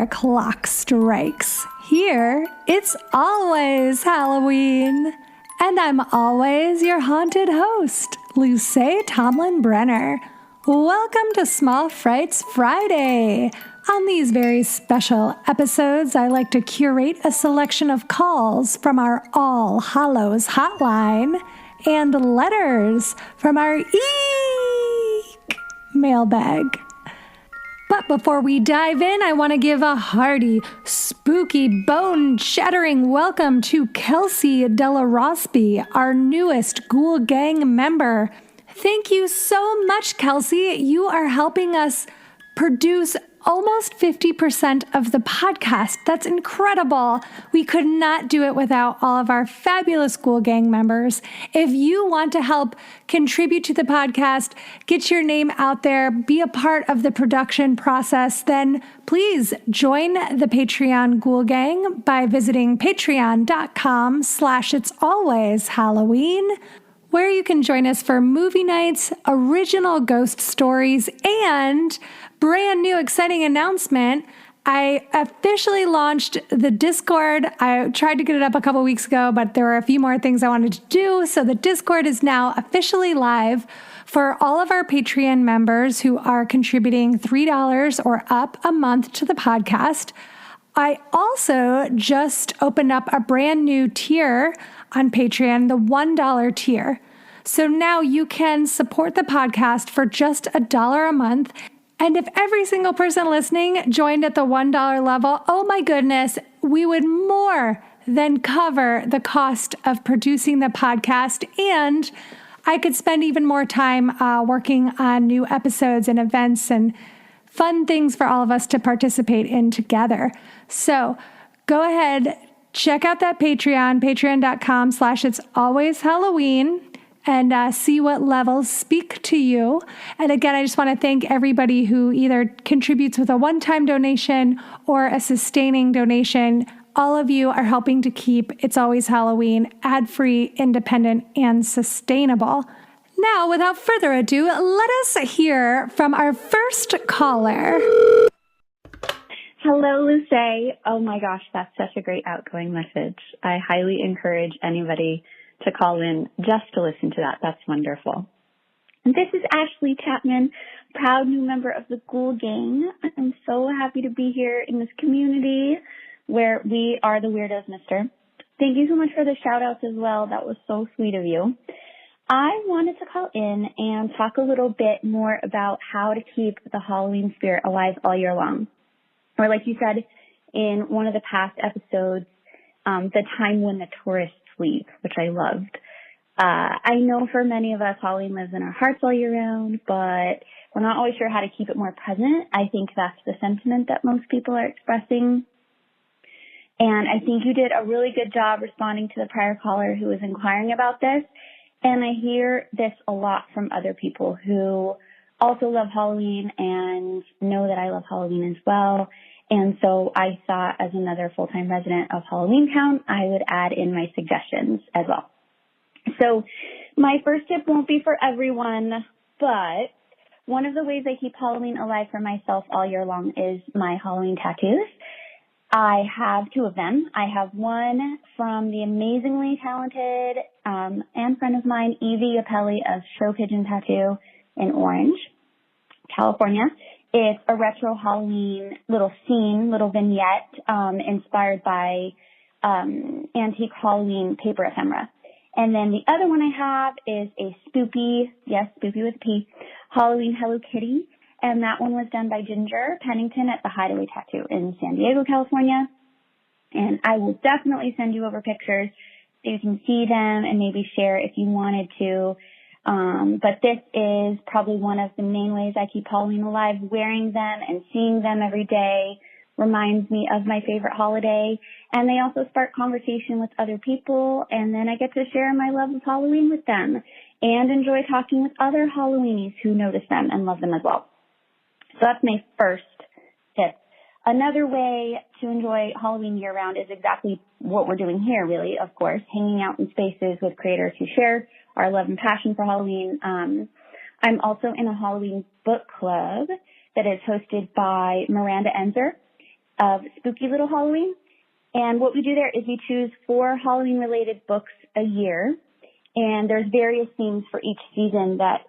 clock strikes. Here, it's always Halloween. And I'm always your haunted host, Luce Tomlin Brenner. Welcome to Small Frights Friday. On these very special episodes, I like to curate a selection of calls from our All Hallows Hotline and letters from our EEEEKmail bag. But before we dive in, I want to give a hearty, spooky, bone-shattering welcome to Kelsey Della Rosby, our newest Ghoul Gang member. Thank you so much, Kelsey. You are helping us produce almost 50% of the podcast. That's incredible. We could not do it without all of our fabulous Ghoul Gang members. If you want to help contribute to the podcast, get your name out there, be a part of the production process, then please join the Patreon Ghoul Gang by visiting patreon.com/itsalwayshalloween, where you can join us for movie nights, original ghost stories, and brand new exciting announcement. I officially launched the Discord. I tried to get it up a couple weeks ago, but there were a few more things I wanted to do. So the Discord is now officially live for all of our Patreon members who are contributing $3 or up a month to the podcast. I also just opened up a brand new tier on Patreon, the $1 tier. So now you can support the podcast for just $1 a month. And if every single person listening joined at the $1 level, oh my goodness, we would more than cover the cost of producing the podcast. And I could spend even more time working on new episodes and events and fun things for all of us to participate in together. So go ahead, check out that Patreon, patreon.com/itsalwayshalloween. And see what levels speak to you. And again, I just want to thank everybody who either contributes with a one-time donation or a sustaining donation. All of you are helping to keep It's Always Halloween ad-free, independent, and sustainable. Now, without further ado, let us hear from our first caller. Hello, Luce. Oh my gosh, that's such a great outgoing message. I highly encourage anybody to call in just to listen to that. That's wonderful. And this is Ashley Chapman, proud new member of the Ghoul Gang. I'm so happy to be here in this community where we are the weirdos, mister. Thank you so much for the shout outs as well. That was so sweet of you. I wanted to call in and talk a little bit more about how to keep the Halloween spirit alive all year long. Or like you said in one of the past episodes, the time when the tourists leave, which I loved. I know for many of us, Halloween lives in our hearts all year round, but we're not always sure how to keep it more present. I think that's the sentiment that most people are expressing. And I think you did a really good job responding to the prior caller who was inquiring about this. And I hear this a lot from other people who also love Halloween and know that I love Halloween as well. And so I thought, as another full-time resident of Halloween Town, I would add in my suggestions as well. So my first tip won't be for everyone, but one of the ways I keep Halloween alive for myself all year long is my Halloween tattoos. I have two of them. I have one from the amazingly talented and friend of mine, Evie Apelli of Show Pigeon Tattoo in Orange, California. It's a retro Halloween little scene, little vignette, inspired by antique Halloween paper ephemera. And then the other one I have is a spoopy, yes, spoopy with a P, Halloween Hello Kitty. And that one was done by Ginger Pennington at the Hideaway Tattoo in San Diego, California. And I will definitely send you over pictures so you can see them and maybe share if you wanted to. But this is probably one of the main ways I keep Halloween alive. Wearing them and seeing them every day reminds me of my favorite holiday. And they also spark conversation with other people. And then I get to share my love of Halloween with them and enjoy talking with other Halloweenies who notice them and love them as well. So that's my first tip. Another way to enjoy Halloween year-round is exactly what we're doing here, really, of course, hanging out in spaces with creators who share our love and passion for Halloween. I'm also in a Halloween book club that is hosted by Miranda Enzer of Spooky Little Halloween. And what we do there is we choose 4 Halloween-related books a year. And there's various themes for each season that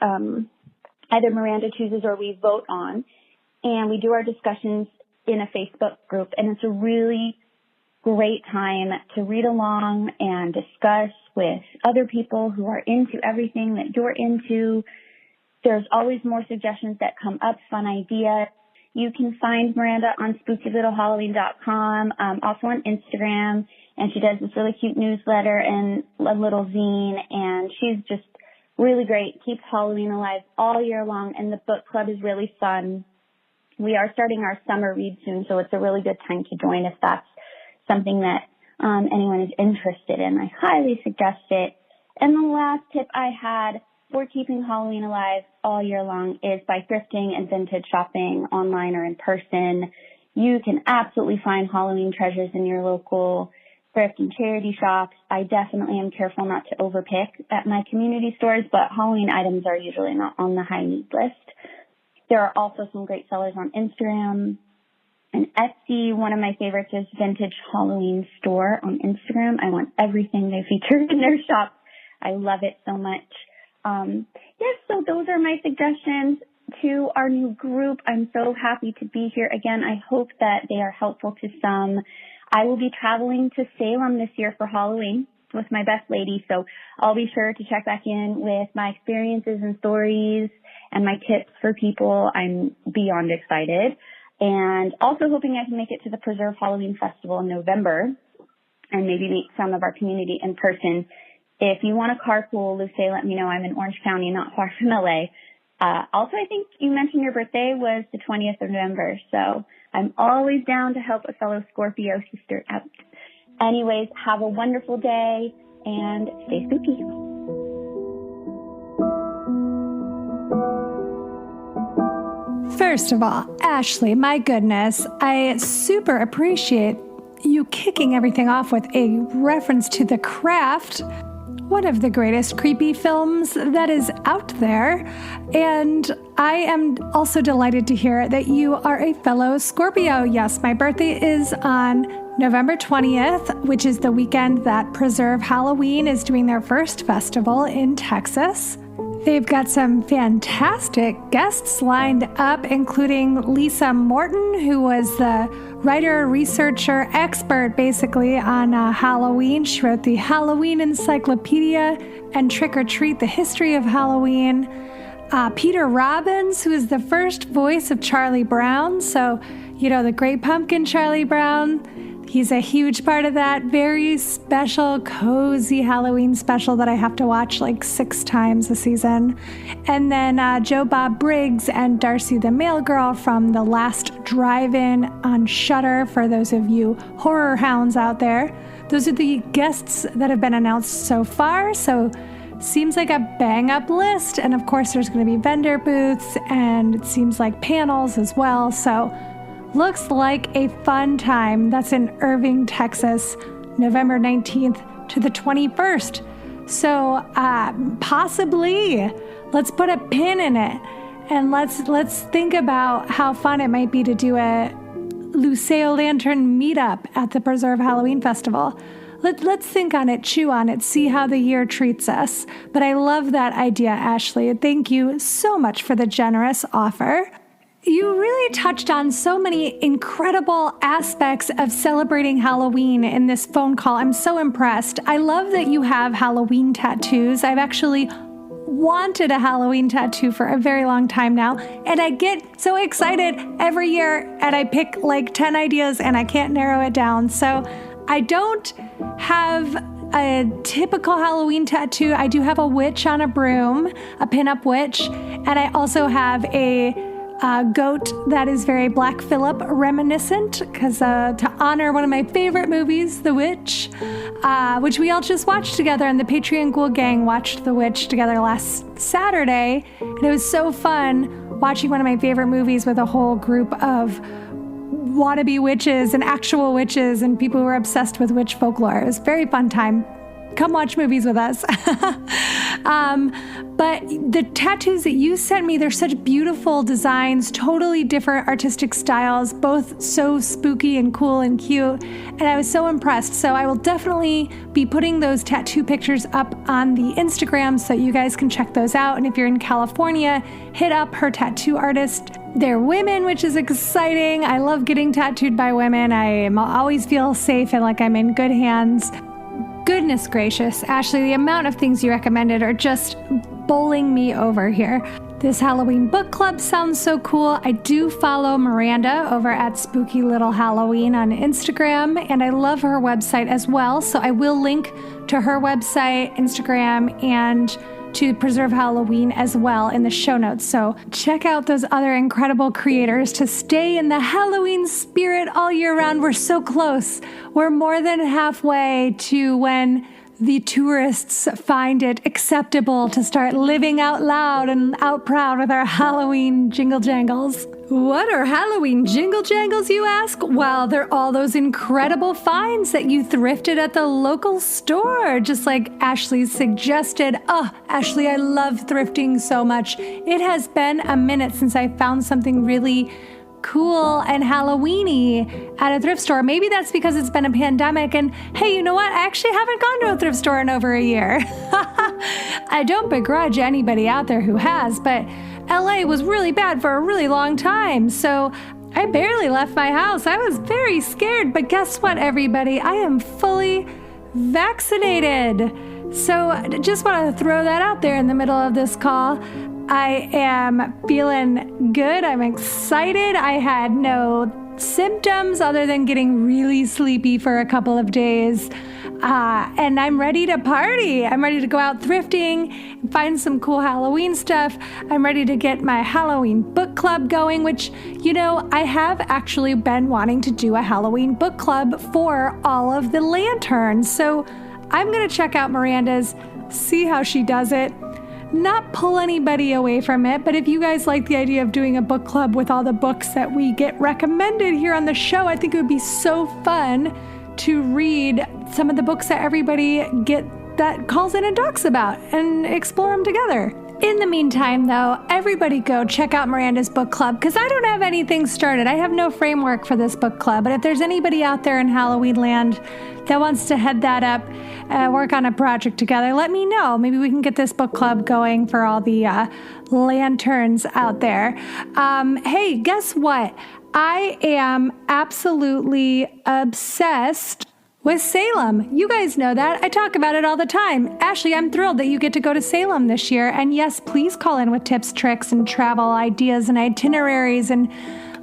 either Miranda chooses or we vote on. And we do our discussions in a Facebook group. And it's a really great time to read along and discuss with other people who are into everything that you're into. There's always more suggestions that come up, fun ideas. You can find Miranda on SpookyLittleHalloween.com, also on Instagram, and she does this really cute newsletter and a little zine, and she's just really great, keeps Halloween alive all year long, and the book club is really fun. We are starting our summer read soon, so it's a really good time to join if that's something that anyone is interested in. I highly suggest it. And the last tip I had for keeping Halloween alive all year long is by thrifting and vintage shopping online or in person. You can absolutely find Halloween treasures in your local thrift and charity shops. I definitely am careful not to overpick at my community stores, but Halloween items are usually not on the high need list. There are also some great sellers on Instagram and Etsy. One of my favorites is Vintage Halloween Store on Instagram. I want everything they feature in their shop. I love it so much. Yes, so those are my suggestions to our new group. I'm so happy to be here again. I hope that they are helpful to some. I will be traveling to Salem this year for Halloween with my best lady, so I'll be sure to check back in with my experiences and stories and my tips for people. I'm beyond excited. And also hoping I can make it to the Preserve Halloween Festival in November and maybe meet some of our community in person. If you want to carpool, Luce, let me know. I'm in Orange County, not far from LA. Also, I think you mentioned your birthday was the 20th of November, so I'm always down to help a fellow Scorpio sister out. Anyways, have a wonderful day and stay spooky. First of all, Ashley, my goodness, I super appreciate you kicking everything off with a reference to The Craft, one of the greatest creepy films that is out there. And I am also delighted to hear that you are a fellow Scorpio. Yes, my birthday is on November 20th, which is the weekend that Preserve Halloween is doing their first festival in Texas. They've got some fantastic guests lined up, including Lisa Morton, who was the writer, researcher, expert basically on Halloween. She wrote the Halloween Encyclopedia and Trick or Treat, the History of Halloween. Peter Robbins, who is the first voice of Charlie Brown. So, you know, the Great Pumpkin Charlie Brown. He's a huge part of that very special, cozy Halloween special that I have to watch like 6 times a season. And then Joe Bob Briggs and Darcy the Mail Girl from The Last Drive-In on Shudder, for those of you horror hounds out there. Those are the guests that have been announced so far, so seems like a bang-up list. And of course, there's going to be vendor booths, and it seems like panels as well, so looks like a fun time. That's in Irving, Texas, November 19th to the 21st. So possibly, let's put a pin in it, and let's think about how fun it might be to do a Lucille Lantern meetup at the Preserve Halloween Festival. Let's think on it, chew on it, see how the year treats us. But I love that idea, Ashley. Thank you so much for the generous offer. You really touched on so many incredible aspects of celebrating Halloween in this phone call. I'm so impressed. I love that you have Halloween tattoos. I've actually wanted a Halloween tattoo for a very long time now, and I get so excited every year, and I pick like 10 ideas and I can't narrow it down. So I don't have a typical Halloween tattoo. I do have a witch on a broom, a pinup witch, and I also have a goat that is very Black Phillip reminiscent, because to honor one of my favorite movies, The Witch, which we all just watched together, and the Patreon Ghoul Gang watched The Witch together last Saturday, and it was so fun watching one of my favorite movies with a whole group of wannabe witches and actual witches and people who are obsessed with witch folklore. It was a very fun time. come watch movies with us. But the tattoos that you sent me, they're such beautiful designs, totally different artistic styles, both so spooky and cool and cute. And I was so impressed. So I will definitely be putting those tattoo pictures up on the Instagram so you guys can check those out. And if you're in California, hit up her tattoo artist. They're women, which is exciting. I love getting tattooed by women. I always feel safe and like I'm in good hands. Goodness gracious, Ashley, the amount of things you recommended are just bowling me over here. This Halloween book club sounds so cool. I do follow Miranda over at Spooky Little Halloween on Instagram, and I love her website as well. So I will link to her website, Instagram, and to Preserve Halloween as well in the show notes. So check out those other incredible creators to stay in the Halloween spirit all year round. We're so close. We're more than halfway to when the tourists find it acceptable to start living out loud and out proud with our Halloween jingle jangles. What are Halloween jingle jangles, you ask? Well, they're all those incredible finds that you thrifted at the local store, just like Ashley suggested. Oh, Ashley, I love thrifting so much. It has been a minute since I found something really cool and Halloween-y at a thrift store. Maybe that's because it's been a pandemic, and hey, you know what? I actually haven't gone to a thrift store in over a year. I don't begrudge anybody out there who has, but LA was really bad for a really long time, so I barely left my house. I was very scared, but guess what, everybody? I am fully vaccinated. So just want to throw that out there in the middle of this call. I am feeling good. I'm excited. I had no symptoms other than getting really sleepy for a couple of days. And I'm ready to party. I'm ready to go out thrifting and find some cool Halloween stuff. I'm ready to get my Halloween book club going, which, you know, I have actually been wanting to do a Halloween book club for all of the lanterns. So I'm going to check out Miranda's, see how she does it. Not pull anybody away from it, but if you guys like the idea of doing a book club with all the books that we get recommended here on the show, I think it would be so fun to read some of the books that everybody that calls in and talks about and explore them together. In the meantime, though, everybody go check out Miranda's book club, because I don't have anything started. I have no framework for this book club, but if there's anybody out there in Halloween land that wants to head that up, work on a project together, let me know. Maybe we can get this book club going for all the lanterns out there. Hey, guess what? I am absolutely obsessed with Salem. You guys know that. I talk about it all the time. Ashley, I'm thrilled that you get to go to Salem this year. And yes, please call in with tips, tricks, and travel ideas and itineraries, and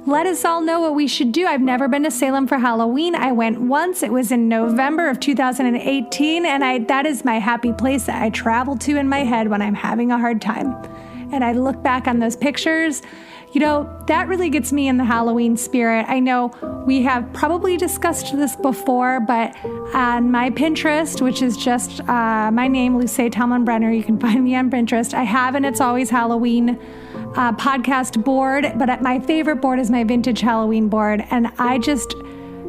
let us all know what we should do. I've never been to Salem for Halloween. I went once. It was in November of 2018, and that is my happy place that I travel to in my head when I'm having a hard time. And I look back on those pictures. You know, that really gets me in the Halloween spirit. I know we have probably discussed this before, but on my Pinterest, which is just my name, Luce Tomlin Brenner, you can find me on Pinterest. I have an It's Always Halloween podcast board, but my favorite board is my vintage Halloween board. And I just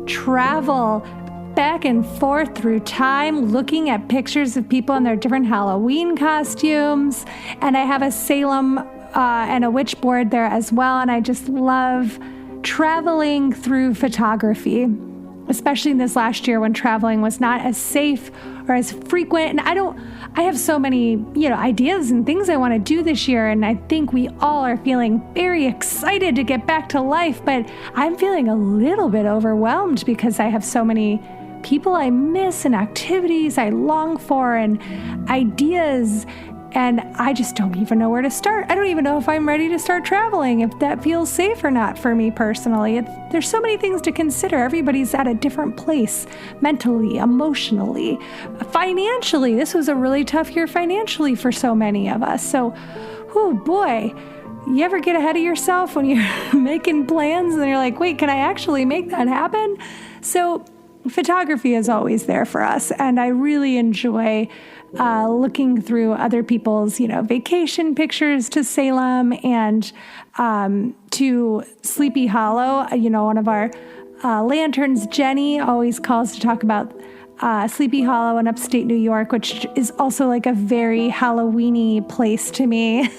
travel back and forth through time looking at pictures of people in their different Halloween costumes. And I have a Salem and a witch board there as well. And I just love traveling through photography, especially in this last year when traveling was not as safe or as frequent. And I have so many, ideas and things I want to do this year. And I think we all are feeling very excited to get back to life, but I'm feeling a little bit overwhelmed because I have so many people I miss and activities I long for and ideas. And I just don't even know where to start. I don't even know if I'm ready to start traveling, if that feels safe or not for me personally. There's so many things to consider. Everybody's at a different place, mentally, emotionally, financially. This was a really tough year financially for so many of us. So, oh boy, you ever get ahead of yourself when you're making plans and you're like, wait, can I actually make that happen? So photography is always there for us. And I really enjoy looking through other people's, vacation pictures to Salem and to Sleepy Hollow. One of our lanterns, Jenny, always calls to talk about Sleepy Hollow in upstate New York, which is also like a very Halloween-y place to me.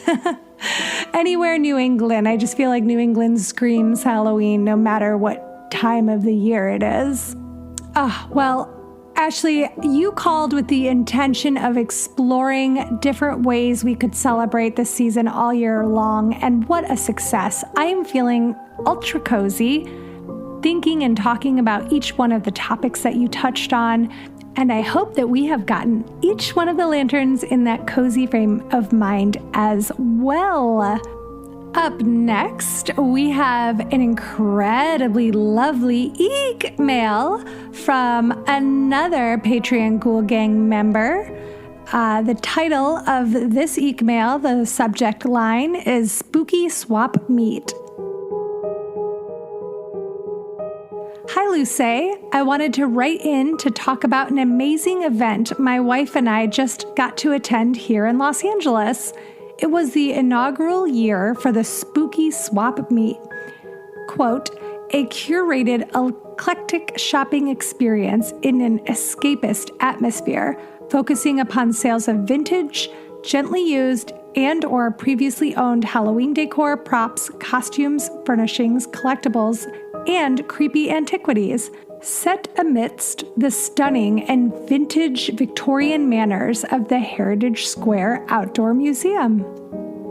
Anywhere New England. I just feel like New England screams Halloween no matter what time of the year it is. Well, Ashley, you called with the intention of exploring different ways we could celebrate this season all year long, and what a success. I am feeling ultra cozy, thinking and talking about each one of the topics that you touched on, and I hope that we have gotten each one of the lanterns in that cozy frame of mind as well. Up next, we have an incredibly lovely EEEEKmail from another Patreon Ghoul Gang member. The title of this EEEEKmail, the subject line, is Spooky Swap Meet. Hi, Luce. I wanted to write in to talk about an amazing event my wife and I just got to attend here in Los Angeles. It was the inaugural year for the Spooky Swap Meet. Quote, a curated, eclectic shopping experience in an escapist atmosphere, focusing upon sales of vintage, gently used, and or previously owned Halloween decor, props, costumes, furnishings, collectibles, and creepy antiquities, set amidst the stunning and vintage Victorian manners of the Heritage Square Outdoor Museum.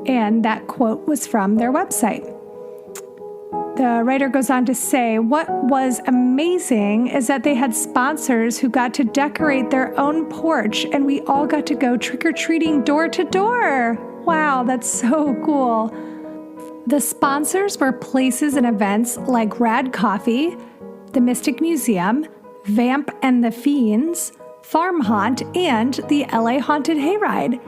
And that quote was from their website. The writer goes on to say, what was amazing is that they had sponsors who got to decorate their own porch, and we all got to go trick-or-treating door to door. Wow, that's so cool. The sponsors were places and events like Rad Coffee, the Mystic Museum, Vamp and the Fiends, Farm Haunt, and the LA Haunted Hayride.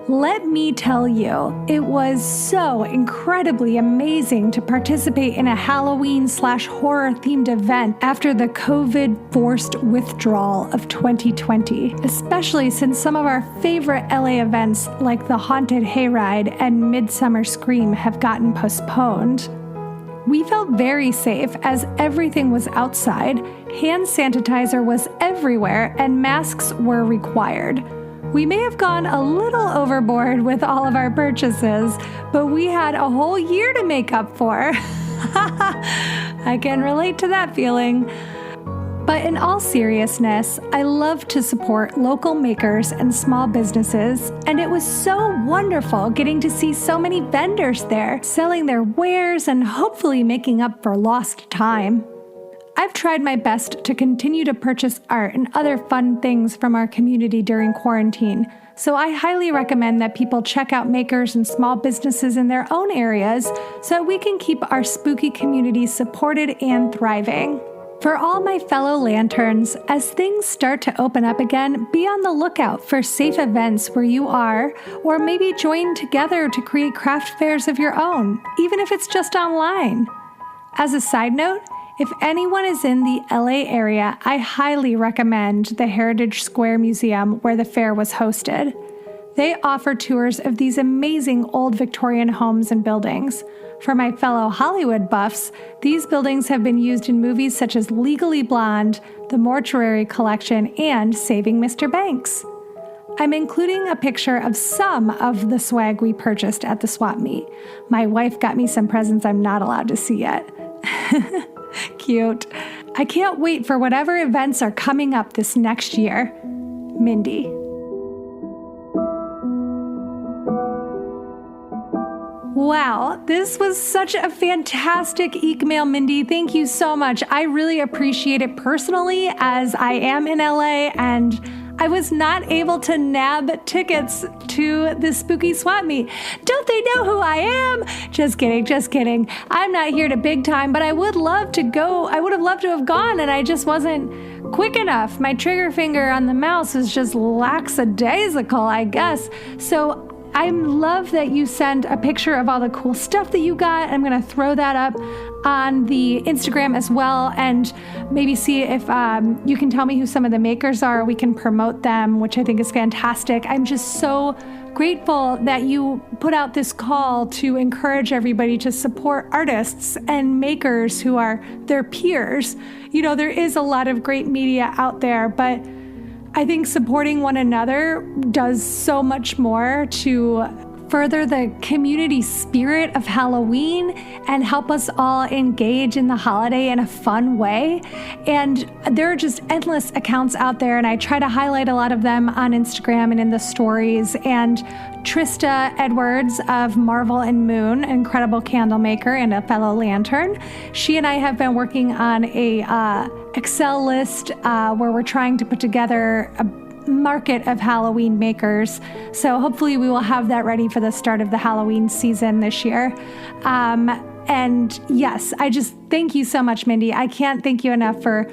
Let me tell you, it was so incredibly amazing to participate in a Halloween/horror themed event after the COVID forced withdrawal of 2020, especially since some of our favorite LA events like the Haunted Hayride and Midsummer Scream have gotten postponed. We felt very safe as everything was outside, hand sanitizer was everywhere, and masks were required. We may have gone a little overboard with all of our purchases, but we had a whole year to make up for. I can relate to that feeling. But in all seriousness, I love to support local makers and small businesses, and it was so wonderful getting to see so many vendors there selling their wares and hopefully making up for lost time. I've tried my best to continue to purchase art and other fun things from our community during quarantine, so I highly recommend that people check out makers and small businesses in their own areas so we can keep our spooky community supported and thriving. For all my fellow lanterns, as things start to open up again, be on the lookout for safe events where you are, or maybe join together to create craft fairs of your own, even if it's just online. As a side note, if anyone is in the LA area, I highly recommend the Heritage Square Museum where the fair was hosted. They offer tours of these amazing old Victorian homes and buildings. For my fellow Hollywood buffs, these buildings have been used in movies such as Legally Blonde, The Mortuary Collection, and Saving Mr. Banks. I'm including a picture of some of the swag we purchased at the swap meet. My wife got me some presents I'm not allowed to see yet. Cute. I can't wait for whatever events are coming up this next year. Mindy. Wow, this was such a fantastic EEEEKmail, Mindy. Thank you so much. I really appreciate it personally, as I am in LA and I was not able to nab tickets to the spooky swap meet. Don't they know who I am? Just kidding, just kidding. I'm not here to big time, but I would love to go. I would have loved to have gone, and I just wasn't quick enough. My trigger finger on the mouse was just lackadaisical, I guess. So I love that you send a picture of all the cool stuff that you got. I'm going to throw that up on the Instagram as well, and maybe see if you can tell me who some of the makers are. We can promote them, which I think is fantastic. I'm just so grateful that you put out this call to encourage everybody to support artists and makers who are their peers. You know, there is a lot of great media out there, but I think supporting one another does so much more to further the community spirit of Halloween and help us all engage in the holiday in a fun way. And there are just endless accounts out there, and I try to highlight a lot of them on Instagram and in the stories. And Trista Edwards of Marvel and Moon, an incredible candle maker and a fellow lantern, she and I have been working on a Excel list where we're trying to put together a market of Halloween makers. So hopefully we will have that ready for the start of the Halloween season this year. And yes, I just thank you so much, Mindy. I can't thank you enough for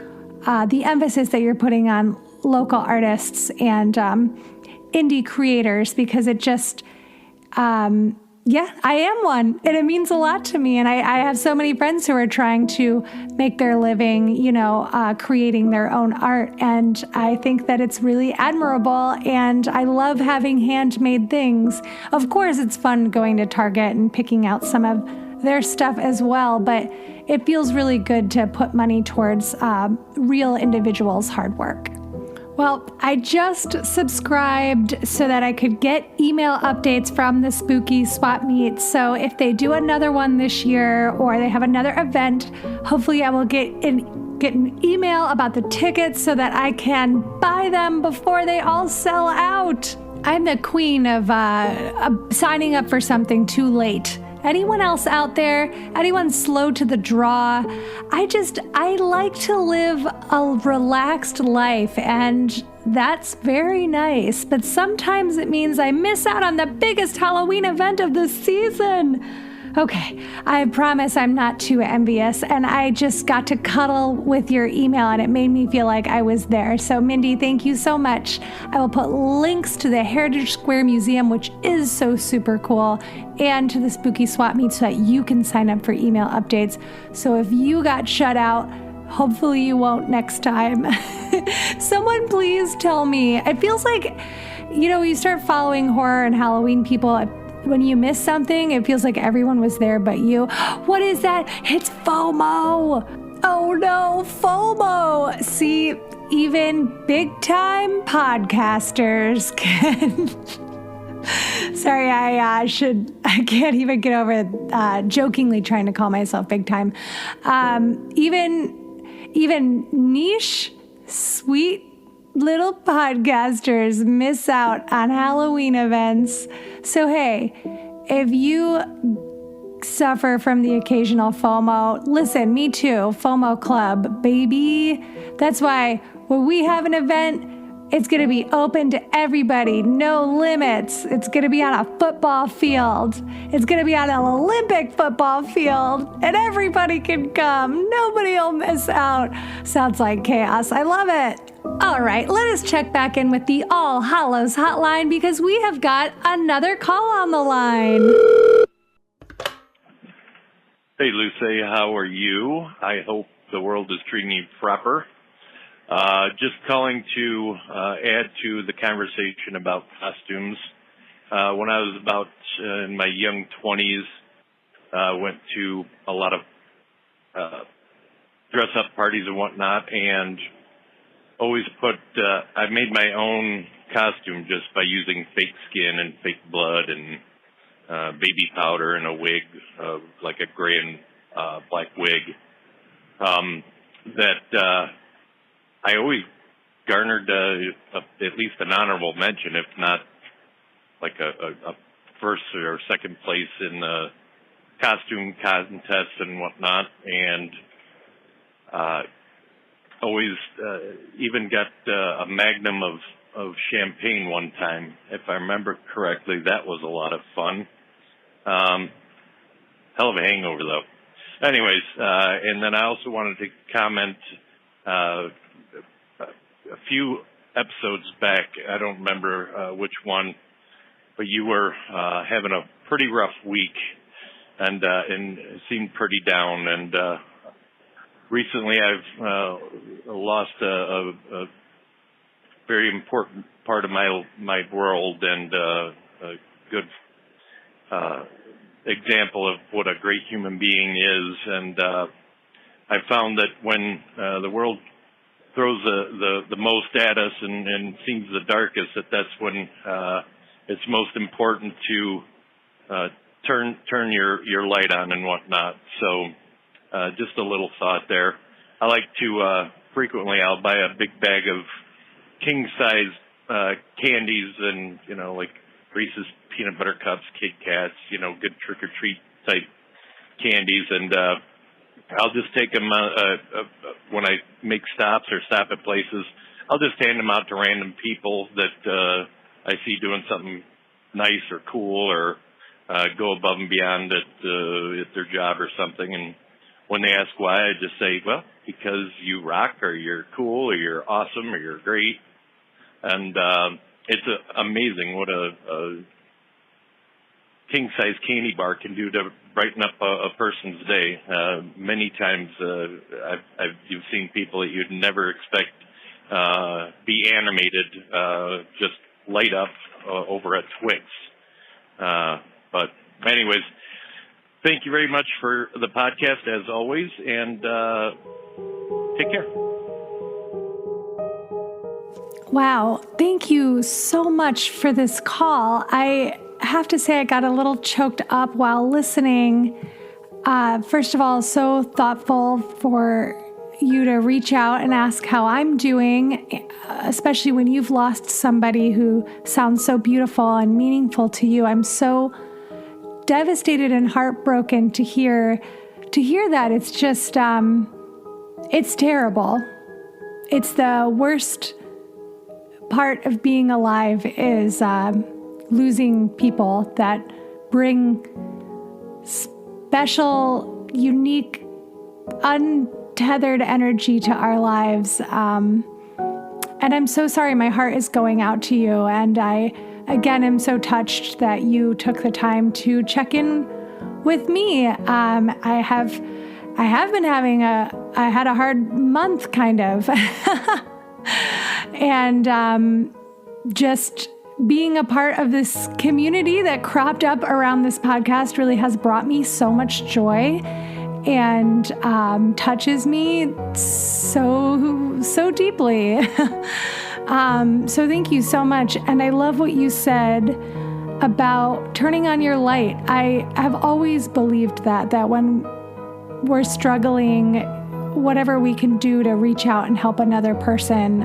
the emphasis that you're putting on local artists and indie creators, because it just, yeah, I am one, and it means a lot to me. And I have so many friends who are trying to make their living, creating their own art. And I think that it's really admirable, and I love having handmade things. Of course, it's fun going to Target and picking out some of their stuff as well, but it feels really good to put money towards real individuals' hard work. Well, I just subscribed so that I could get email updates from the spooky swap meet. So if they do another one this year or they have another event, hopefully I will get an email about the tickets so that I can buy them before they all sell out. I'm the queen of signing up for something too late. Anyone else out there? Anyone slow to the draw? I like to live a relaxed life, and that's very nice. But sometimes it means I miss out on the biggest Halloween event of the season. Okay, I promise I'm not too envious, and I just got to cuddle with your email, and it made me feel like I was there. So, Mindy, thank you so much. I will put links to the Heritage Square Museum, which is so super cool, and to the Spooky Swap Meet so that you can sign up for email updates. So if you got shut out, hopefully you won't next time. Someone please tell me. It feels like, you start following horror and Halloween people, when you miss something, it feels like everyone was there but you. What is that? It's FOMO. Oh no, FOMO. See, even big time podcasters can. Sorry, I can't even get over jokingly trying to call myself big time. Even niche, sweet little podcasters miss out on Halloween events. So hey, if you suffer from the occasional FOMO, listen, me too, FOMO club, baby. That's why when we have an event, it's going to be open to everybody, no limits. It's going to be on a football field. It's going to be on an Olympic football field, and everybody can come. Nobody will miss out. Sounds like chaos. I love it. All right, let us check back in with the All Hallows Hotline, because we have got another call on the line. Hey, Lucy, how are you? I hope the world is treating you proper. Just calling to add to the conversation about costumes. When I was about in my young 20s, went to a lot of dress-up parties and whatnot, and always I made my own costume just by using fake skin and fake blood and baby powder and a wig, like a gray and black wig, I always garnered at least an honorable mention, if not like a first or second place in the costume contests and whatnot, and always even got a magnum of champagne one time, if I remember correctly. That was a lot of fun. Hell of a hangover, though. Anyways, and then I also wanted to comment a few episodes back, I don't remember which one, but you were having a pretty rough week and seemed pretty down. And recently I've lost a very important part of my world, and a good example of what a great human being is. And I found that when the world throws the most at us and seems the darkest, that's when it's most important to turn your light on and whatnot. So just a little thought there. I like to frequently I'll buy a big bag of king size candies and like Reese's peanut butter cups, Kit Kats, good trick or treat type candies, and I'll just take them when I make stops or stop at places. I'll just hand them out to random people that I see doing something nice or cool or go above and beyond at their job or something. And when they ask why, I just say, well, because you rock or you're cool or you're awesome or you're great. And it's amazing what a king-size candy bar can do to brighten up a person's day. Many times you've seen people that you'd never expect be animated, just light up over a Twix. But anyways, thank you very much for the podcast as always, and take care. Wow. Thank you so much for this call. I have to say I got a little choked up while listening. First of all, so thoughtful for you to reach out and ask how I'm doing, especially when you've lost somebody who sounds so beautiful and meaningful to you. I'm so devastated and heartbroken to hear that. It's just, it's terrible. It's the worst part of being alive is losing people that bring special, unique, untethered energy to our lives. And I'm so sorry. My heart is going out to you. And I, again, am so touched that you took the time to check in with me. I have been having I had a hard month kind of. And just being a part of this community that cropped up around this podcast really has brought me so much joy and touches me so deeply. So thank you so much. And I love what you said about turning on your light. I have always believed that when we're struggling, whatever we can do to reach out and help another person,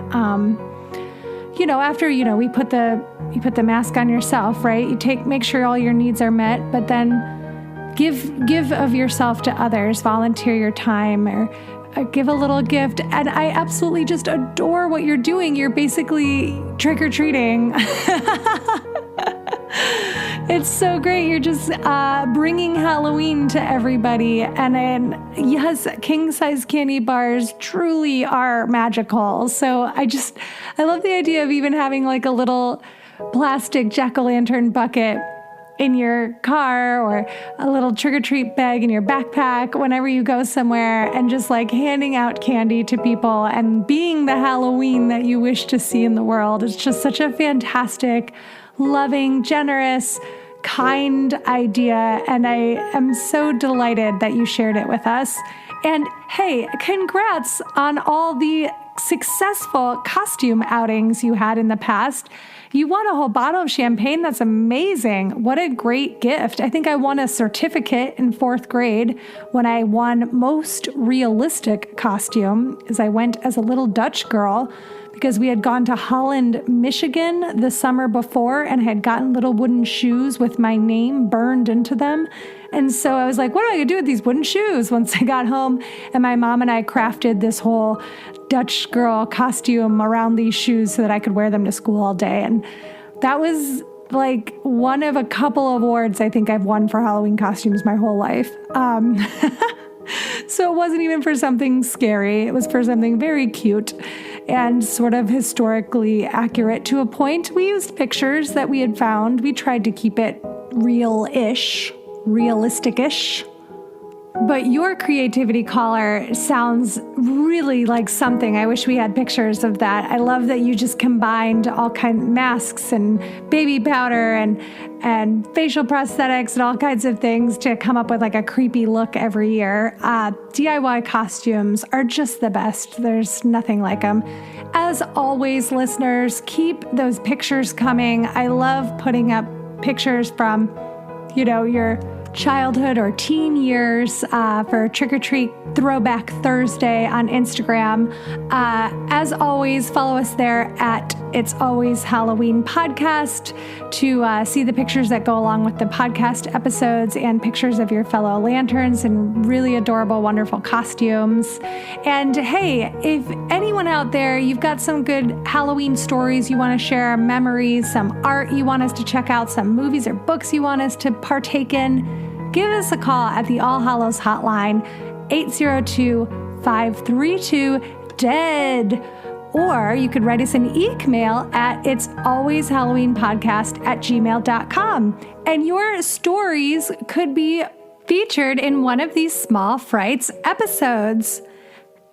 after, we put the mask on yourself, right? Make sure all your needs are met, but then give of yourself to others, volunteer your time or give a little gift. And I absolutely just adore what you're doing. You're basically trick-or-treating. It's so great. You're just bringing Halloween to everybody. And yes, king-size candy bars truly are magical. So I love the idea of even having like a little plastic jack-o'-lantern bucket in your car or a little trick-or-treat bag in your backpack whenever you go somewhere, and just like handing out candy to people and being the Halloween that you wish to see in the world. It's just such a fantastic, loving, generous, kind idea. And I am so delighted that you shared it with us. And hey, congrats on all the successful costume outings you had in the past. You won a whole bottle of champagne. That's amazing. What a great gift. I think I won a certificate in 4th grade when I won most realistic costume, as I went as a little Dutch girl because we had gone to Holland, Michigan the summer before and had gotten little wooden shoes with my name burned into them. And so I was like, what am I going to do with these wooden shoes once I got home? And my mom and I crafted this whole Dutch girl costume around these shoes so that I could wear them to school all day. And that was like one of a couple of awards I think I've won for Halloween costumes my whole life. So it wasn't even for something scary. It was for something very cute and sort of historically accurate to a point. We used pictures that we had found. We tried to keep it realistic-ish. But your creativity collar sounds really like something. I wish we had pictures of that. I love that you just combined all kinds of masks and baby powder and facial prosthetics and all kinds of things to come up with like a creepy look every year. DIY costumes are just the best. There's nothing like them. As always, listeners, keep those pictures coming. I love putting up pictures from, your childhood or teen years for Trick or Treat Throwback Thursday on Instagram. As always, follow us there at It's Always Halloween Podcast to see the pictures that go along with the podcast episodes and pictures of your fellow lanterns and really adorable, wonderful costumes. And hey, if anyone out there, you've got some good Halloween stories you want to share, memories, some art you want us to check out, some movies or books you want us to partake in, give us a call at the All Hallows Hotline, 802-532-DEAD. Or you could write us an EEEEKmail at itsalwayshalloweenpodcast@gmail.com. And your stories could be featured in one of these small Frights episodes.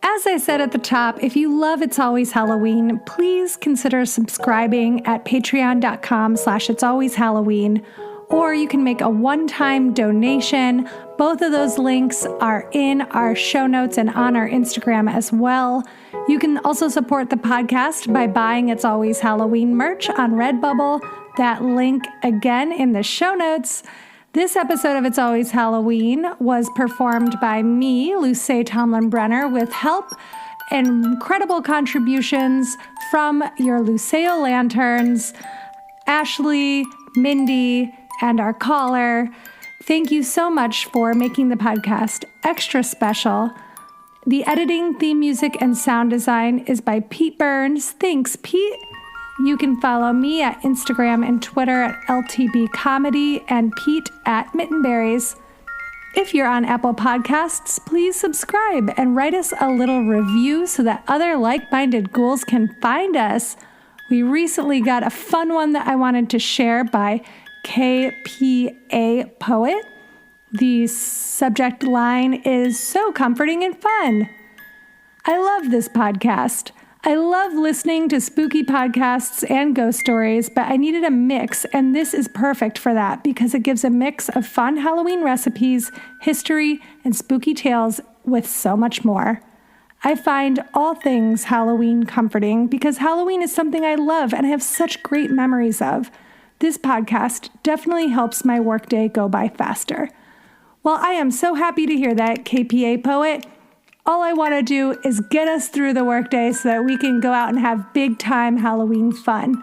As I said at the top, if you love It's Always Halloween, please consider subscribing at patreon.com/itsalwayshalloween. Or you can make a one-time donation. Both of those links are in our show notes and on our Instagram as well. You can also support the podcast by buying It's Always Halloween merch on Redbubble. That link again in the show notes. This episode of It's Always Halloween was performed by me, Luce Tomlin-Brenner, with help and incredible contributions from your Luceo Lanterns, Ashley, Mindy, and our caller. Thank you so much for making the podcast extra special. The editing, theme music, and sound design is by Pete Burns. Thanks, Pete. You can follow me at Instagram and Twitter at LTB Comedy and Pete at Mittenberries. If you're on Apple Podcasts, please subscribe and write us a little review so that other like-minded ghouls can find us. We recently got a fun one that I wanted to share by KPA Poet. The subject line is so comforting and fun. I love this podcast. I love listening to spooky podcasts and ghost stories, but I needed a mix, and this is perfect for that because it gives a mix of fun Halloween recipes, history, and spooky tales with so much more. I find all things Halloween comforting because Halloween is something I love and I have such great memories of. This podcast definitely helps my workday go by faster. Well, I am so happy to hear that, KPA Poet. All I want to do is get us through the workday so that we can go out and have big time Halloween fun.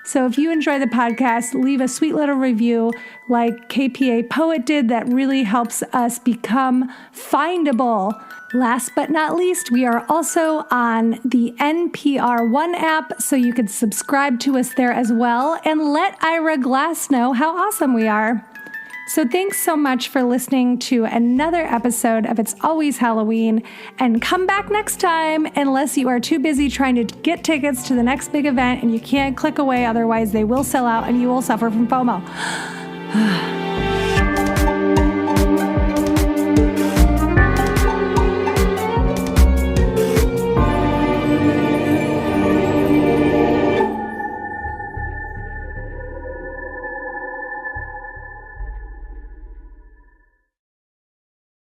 So if you enjoy the podcast, leave a sweet little review like KPA Poet did. That really helps us become findable. Last but not least, we are also on the NPR One app, so you can subscribe to us there as well and let Ira Glass know how awesome we are. So thanks so much for listening to another episode of It's Always Halloween, and come back next time unless you are too busy trying to get tickets to the next big event and you can't click away, otherwise they will sell out and you will suffer from FOMO.